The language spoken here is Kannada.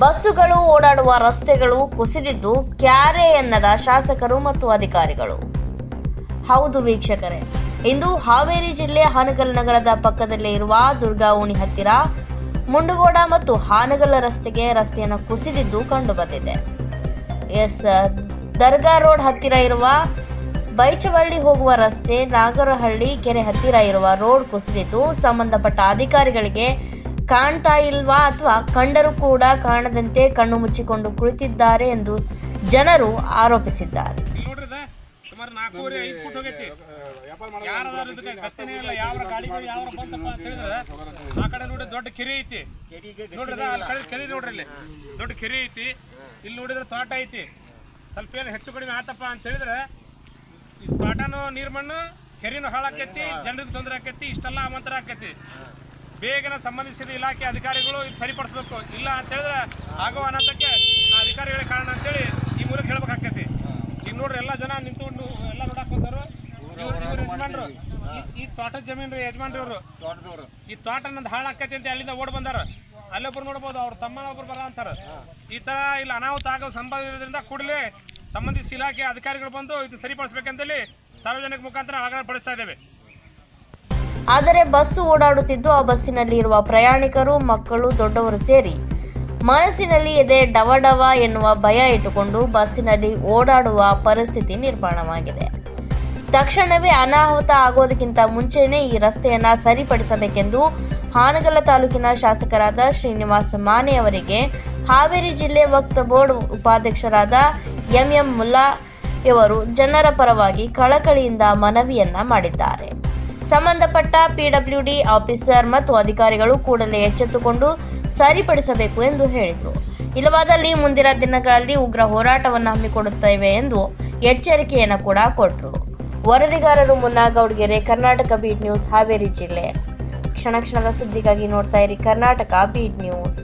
ಬಸ್ಸುಗಳು ಓಡಾಡುವ ರಸ್ತೆಗಳು ಕುಸಿದಿದ್ದು ಕ್ಯಾರೆ ಎನ್ನದ ಶಾಸಕರು ಮತ್ತು ಅಧಿಕಾರಿಗಳು. ಹೌದು ವೀಕ್ಷಕರೇ, ಇಂದು ಹಾವೇರಿ ಜಿಲ್ಲೆ ಹಾನಗಲ್ ನಗರದ ಪಕ್ಕದಲ್ಲೇ ಇರುವ ದುರ್ಗಾವೋಣಿ ಹತ್ತಿರ ಮುಂಡಗೋಡ ಮತ್ತು ಹಾನಗಲ್ ರಸ್ತೆಯನ್ನು ಕುಸಿದಿದ್ದು ಕಂಡುಬಂದಿದೆ. ದರ್ಗಾ ರೋಡ್ ಹತ್ತಿರ ಇರುವ ಬೈಚವಳ್ಳಿ ಹೋಗುವ ರಸ್ತೆ, ನಾಗರಹಳ್ಳಿ ಕೆರೆ ಹತ್ತಿರ ಇರುವ ರೋಡ್ ಕುಸಿದಿದ್ದು ಸಂಬಂಧಪಟ್ಟ ಅಧಿಕಾರಿಗಳಿಗೆ ಕಾಣ್ತಾ ಇಲ್ವಾ ಅಥವಾ ಕಂಡರೂ ಕೂಡ ಕಾಣದಂತೆ ಕಣ್ಣು ಮುಚ್ಚಿಕೊಂಡು ಕುಳಿತಿದ್ದಾರೆ ಎಂದು ಜನರು ಆರೋಪಿಸಿದ್ದಾರೆ. ಸುಮಾರು 4.5 ಫುಟ್ ಹೋಗೈತಿ. ಯಾರಾದ್ರೂ ಇದಕ್ಕೆ ಗತಿನೇ ಇಲ್ಲ. ಯಾವ ಗಾಡಿಗಳು ಯಾವ ಬಂತಪ್ಪ ಅಂತ ಹೇಳಿದ್ರೆ ಆ ಕಡೆ ನೋಡಿ ದೊಡ್ಡ ಕೆರೆ ಐತಿ. ನೋಡ್ರಿ ಅಲ್ಲಿ ಕೆರೆ ನೋಡ್ರಿ, ಇಲ್ಲಿ ದೊಡ್ಡ ಕೆರೆ ಐತಿ. ಇಲ್ಲಿ ನೋಡಿದ್ರೆ ತೋಟ ಐತಿ. ಸ್ವಲ್ಪ ಏನು ಹೆಚ್ಚು ಕಡಿಮೆ ಆತಪ್ಪ ಅಂತ ಹೇಳಿದ್ರೆ ಈ ತೋಟನೂ ನೀರು ಮಣ್ಣು, ಕೆರೆನೂ ಹಾಳಾಕೈತಿ, ಜನರಿಗೆ ತೊಂದರೆ ಆಕೈತಿ, ಇಷ್ಟೆಲ್ಲ ಅಮಂತರ ಆಕೈತಿ. ಬೇಗನೆ ಸಂಬಂಧಿಸಿದ ಇಲಾಖೆ ಅಧಿಕಾರಿಗಳು ಇದು ಸರಿಪಡಿಸ್ಬೇಕು. ಇಲ್ಲ ಅಂತ ಹೇಳಿದ್ರೆ ಆಗೋ ಅನಾಥಕ್ಕೆ ಅಧಿಕಾರಿಗಳೇ ಕಾರಣ ಅಂತೇಳಿ ಈ ಮೂಲಕ ಹೇಳ್ಬೇಕಾಕೈತಿ. ಈಗ ನೋಡ್ರಿ ಎಲ್ಲ ಜನ ನಿಂತ್ಕೊಂಡು ಎಲ್ಲ ನೋಡಕ್ ಬಂದರು. ಇವ್ರು ಯಜಮಾನ್ರು, ಈ ತೋಟದ ಜಮೀನು ಯಜಮಾನ್ರಿ ಅವರು. ಈ ತೋಟ ನಂದು ಹಾಳಾಕೈತಿ ಅಂತ ಅಲ್ಲಿಂದ ಓಡ್ ಬಂದಾರ. ಅಲ್ಲೊಬ್ರು ನೋಡ್ಬೋದು, ಅವ್ರ ತಮ್ಮ ಒಬ್ರು ಬರ ಅಂತಾರ. ಈ ತರ ಇಲ್ಲಿ ಅನಾಹುತ ಆಗೋ ಸಂಭವ ಇರೋದ್ರಿಂದ ಕೂಡಲೇ ಸಂಬಂಧಿಸಿದ ಇಲಾಖೆ ಅಧಿಕಾರಿಗಳು ಬಂದು ಇದು ಸರಿಪಡಿಸ್ಬೇಕಂತೇಳಿ ಸಾರ್ವಜನಿಕ ಮುಖಾಂತರ ಆಗ್ರಹ ಪಡಿಸ್ತಾ ಇದ್ದೇವೆ. ಆದರೆ ಬಸ್ಸು ಓಡಾಡುತ್ತಿದ್ದು ಆ ಬಸ್ಸಿನಲ್ಲಿ ಇರುವ ಪ್ರಯಾಣಿಕರು, ಮಕ್ಕಳು, ದೊಡ್ಡವರು ಸೇರಿ ಮನಸ್ಸಿನಲ್ಲಿ ಎದೆ ಡವಡವ ಎನ್ನುವ ಭಯ ಇಟ್ಟುಕೊಂಡು ಬಸ್ಸಿನಲ್ಲಿ ಓಡಾಡುವ ಪರಿಸ್ಥಿತಿ ನಿರ್ಮಾಣವಾಗಿದೆ. ತಕ್ಷಣವೇ ಅನಾಹುತ ಆಗೋದಕ್ಕಿಂತ ಮುಂಚೆನೇ ಈ ರಸ್ತೆಯನ್ನ ಸರಿಪಡಿಸಬೇಕೆಂದು ಹಾನಗಲ್ ತಾಲೂಕಿನ ಶಾಸಕರಾದ ಶ್ರೀನಿವಾಸ ಮಾನೆ ಅವರಿಗೆ ಹಾವೇರಿ ಜಿಲ್ಲೆ ವಕ್ಫ್ ಬೋರ್ಡ್ ಉಪಾಧ್ಯಕ್ಷರಾದ ಎಂ ಮುಲ್ಲಾ ಇವರು ಜನರ ಪರವಾಗಿ ಕಳಕಳಿಯಿಂದ ಮನವಿಯನ್ನ ಮಾಡಿದ್ದಾರೆ. ಸಂಬಂಧಪಟ್ಟ ಪಿಡಬ್ಲ್ಯೂಡಿ ಆಫೀಸರ್ ಮತ್ತು ಅಧಿಕಾರಿಗಳು ಕೂಡಲೇ ಎಚ್ಚೆತ್ತುಕೊಂಡು ಸರಿಪಡಿಸಬೇಕು ಎಂದು ಹೇಳಿದರು. ಇಲ್ಲವಾದಲ್ಲಿ ಮುಂದಿನ ದಿನಗಳಲ್ಲಿ ಉಗ್ರ ಹೋರಾಟವನ್ನು ಹಮ್ಮಿಕೊಳ್ಳುತ್ತೇವೆ ಎಂದು ಎಚ್ಚರಿಕೆಯನ್ನು ಕೂಡ ಕೊಟ್ಟರು. ವರದಿಗಾರರು ಮುನ್ನಾ ಗೌಡ್ಗೆರೆ, ಕರ್ನಾಟಕ ಬೀಟ್ ನ್ಯೂಸ್, ಹಾವೇರಿ ಜಿಲ್ಲೆ. ಕ್ಷಣ ಕ್ಷಣದ ಸುದ್ದಿಗಾಗಿ ನೋಡ್ತಾ ಇರಿ ಕರ್ನಾಟಕ ಬೀಟ್ ನ್ಯೂಸ್.